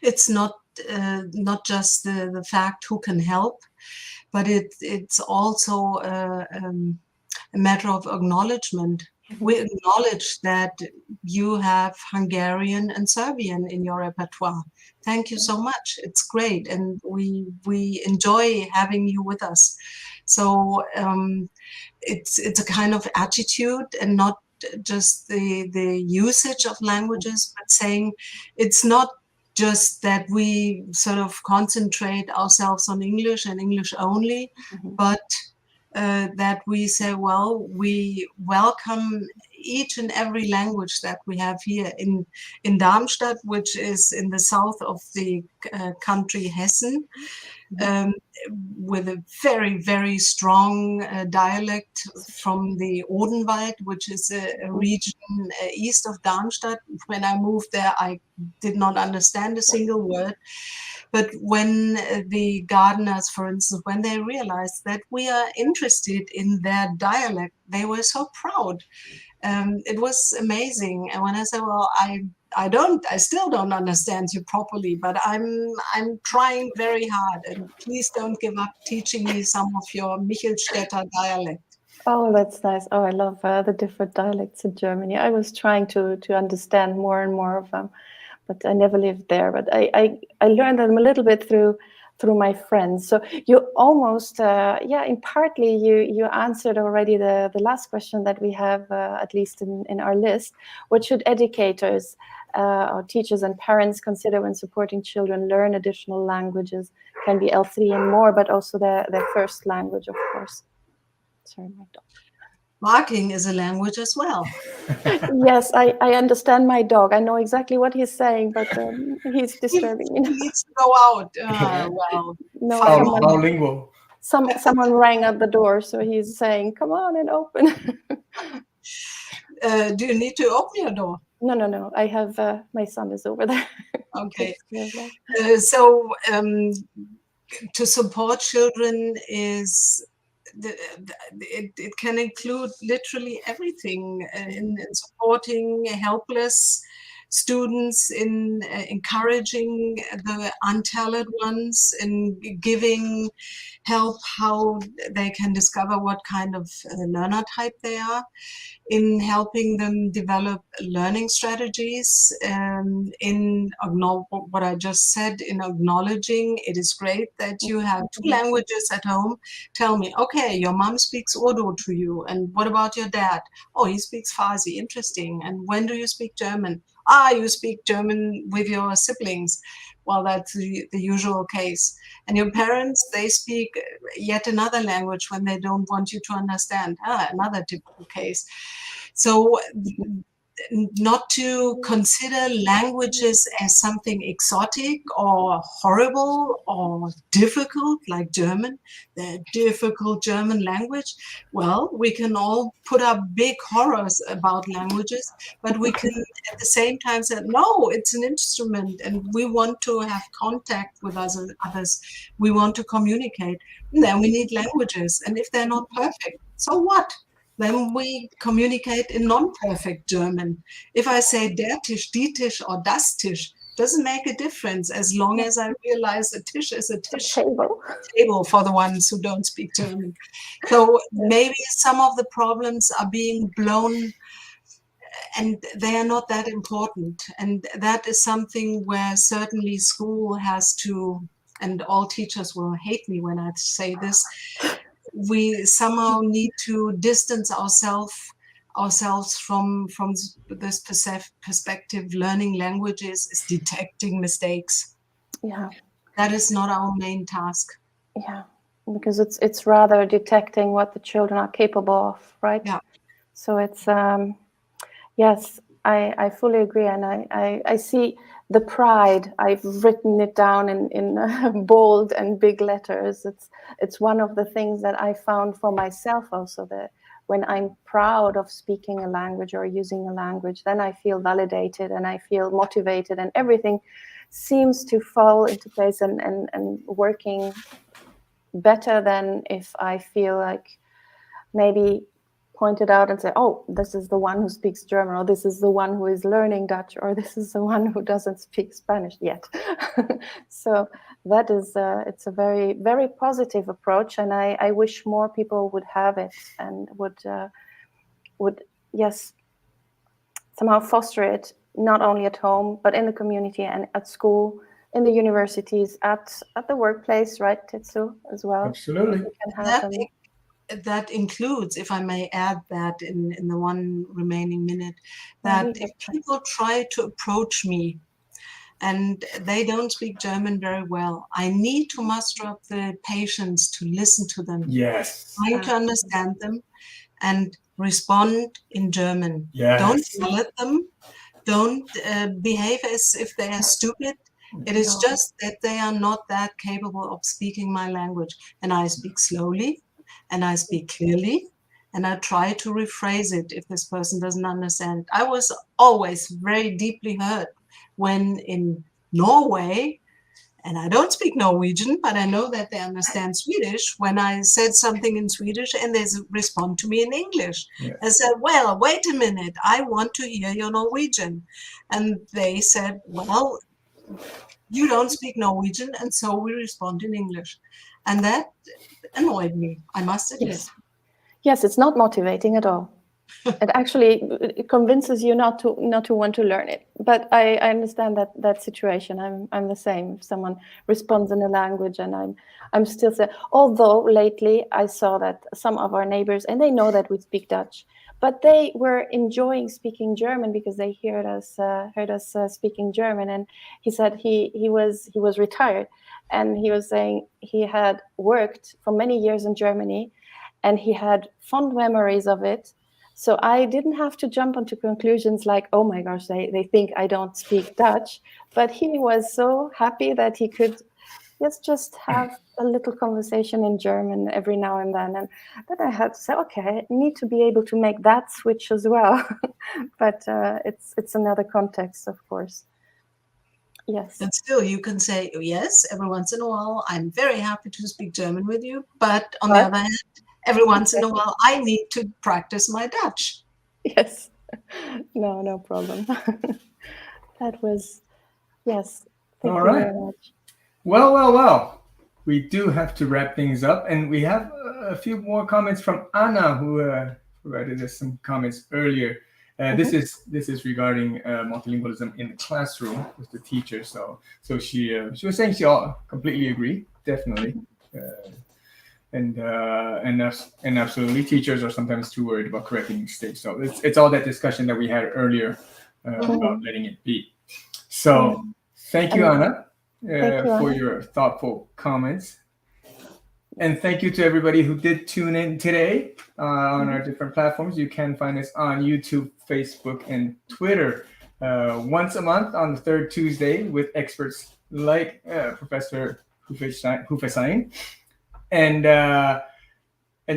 It's not just the fact who can help, but it's also a matter of acknowledgement. We acknowledge that you have Hungarian and Serbian in your repertoire. Thank you so much. It's great, and we enjoy having you with us. So it's a kind of attitude, and not just the usage of languages, but saying it's not just that we sort of concentrate ourselves on English and English only, but that we say, well, we welcome each and every language that we have here in Darmstadt, which is in the south of the country Hessen, with a very, very strong dialect from the Odenwald, which is a region east of Darmstadt. When I moved there, I did not understand a single word. But when the gardeners, for instance, when they realized that we are interested in their dialect, they were so proud. It was amazing. And when I said, well, I still don't understand you properly, but I'm trying very hard, and please don't give up teaching me some of your Michelstädter dialect. Oh, that's nice. Oh, I love the different dialects in Germany. I was trying to understand more and more of them, but I never lived there. But I learned them a little bit through my friends. So you almost, in partly you answered already the last question that we have, at least in our list. What should educators or teachers and parents consider when supporting children learn additional languages? Can be L3 and more, but also their first language, of course. Sorry, my dog. Barking is a language as well. Yes, I understand my dog. I know exactly what he's saying, but he's disturbing me. He needs to go out. Well, No, bilingual. Someone rang at the door, so he's saying, "Come on and open." Do you need to open your door? No. I have my son is over there. Okay. To support children is. It can include literally everything in supporting helpless students, in encouraging the untalented ones, in giving help how they can discover what kind of learner type they are, in helping them develop learning strategies, in what I just said, in acknowledging it is great that you have 2 languages at home. Tell me, okay, your mom speaks Urdu to you, and what about your dad? Oh, he speaks Farsi, interesting. And when do you speak German? You speak German with your siblings. Well, that's the usual case. And your parents, they speak yet another language when they don't want you to understand. Another typical case. So not to consider languages as something exotic or horrible or difficult, like German, the difficult German language. Well, we can all put up big horrors about languages, but we can at the same time say, no, it's an instrument and we want to have contact with others. We want to communicate. And then we need languages. And if they're not perfect, so what? Then we communicate in non-perfect German. If I say der Tisch, die Tisch, or das Tisch, doesn't make a difference as long as I realize a Tisch is a Tisch. Table for the ones who don't speak German. So maybe some of the problems are being blown and they are not that important. And that is something where certainly school has to, and all teachers will hate me when I say this, we somehow need to distance ourselves from this perspective. Learning languages is detecting mistakes. Yeah, that is not our main task. Yeah, because it's rather detecting what the children are capable of, right? Yeah. So it's yes, I fully agree, and I see the pride. I've written it down in bold and big letters. It's one of the things that I found for myself also, that when I'm proud of speaking a language or using a language, then I feel validated and I feel motivated, and everything seems to fall into place and working better than if I feel like maybe pointed out and say, oh, this is the one who speaks German, or this is the one who is learning Dutch, or this is the one who doesn't speak Spanish yet. So that is, it's a very, very positive approach, and I wish more people would have it and would yes, somehow foster it, not only at home, but in the community and at school, in the universities, at the workplace, right, Tetsu, as well? Absolutely. That includes, if I may add that in the one remaining minute, that if people try to approach me and they don't speak German very well, I need to muster up the patience to listen to them. Yes. Trying to understand them and respond in German. Yes. Don't yell at them. Don't behave as if they are stupid. It is just that they are not that capable of speaking my language. And I speak slowly, and I speak clearly, and I try to rephrase it if this person doesn't understand. I was always very deeply hurt when in Norway, and I don't speak Norwegian, but I know that they understand Swedish, when I said something in Swedish and they respond to me in English. Yeah. I said, well, wait a minute, I want to hear your Norwegian. And they said, well, you don't speak Norwegian, and so we respond in English. And that annoyed me, I must admit. Yes, it's not motivating at all. It actually convinces you not to want to learn it. But I understand that situation. I'm the same. If someone responds in a language, and I'm still saying. Although lately I saw that some of our neighbors, and they know that we speak Dutch, but they were enjoying speaking German because they heard us speaking German. And he said he was retired, and he was saying he had worked for many years in Germany, and he had fond memories of it. So I didn't have to jump onto conclusions like, oh my gosh, they think I don't speak Dutch. But he was so happy that he could just have a little conversation in German every now and then. And then I had to say, okay, I need to be able to make that switch as well. But it's another context, of course. Yes. And still you can say, yes, every once in a while, I'm very happy to speak German with you. But on the other hand, every once in a while, I need to practice my Dutch. Yes. No problem. That was, yes. Thank you very much. Well. We do have to wrap things up, and we have a few more comments from Anna, who provided us some comments earlier. This is regarding multilingualism in the classroom with the teacher. So she was saying she all completely agree, definitely. And absolutely, teachers are sometimes too worried about correcting mistakes. So it's all that discussion that we had earlier about letting it be. So thank you, Anna, for your thoughtful comments. And thank you to everybody who did tune in today on our different platforms. You can find us on YouTube, Facebook, and Twitter once a month on the third Tuesday with experts like Professor Hufeisen. And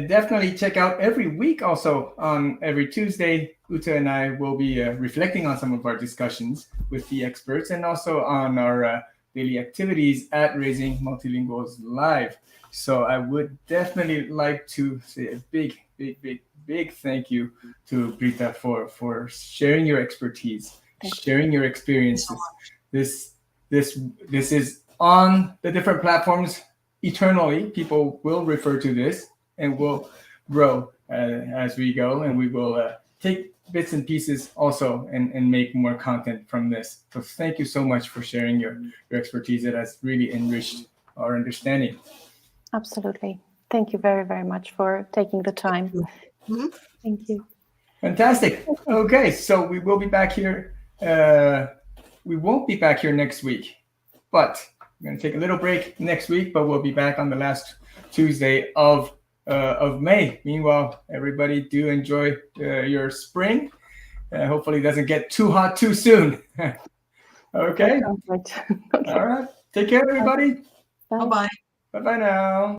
definitely check out every week also on every Tuesday. Uta and I will be reflecting on some of our discussions with the experts, and also on our daily activities at Raising Multilinguals Live. So I would definitely like to say a big thank you to Britta for sharing your expertise, sharing your experiences. This is on the different platforms. Eternally, people will refer to this, and will grow as we go, and we will take bits and pieces also and make more content from this. So thank you so much for sharing your expertise. It has really enriched our understanding. Absolutely. Thank you very, very much for taking the time. Thank you. Fantastic. Okay, so we will be back here. We won't be back here next week, but we're going to take a little break next week, but we'll be back on the last Tuesday of May. Meanwhile, everybody do enjoy your spring. Hopefully it doesn't get too hot too soon. Okay. Okay. All right. Take care, everybody. Bye-bye. Bye-bye now.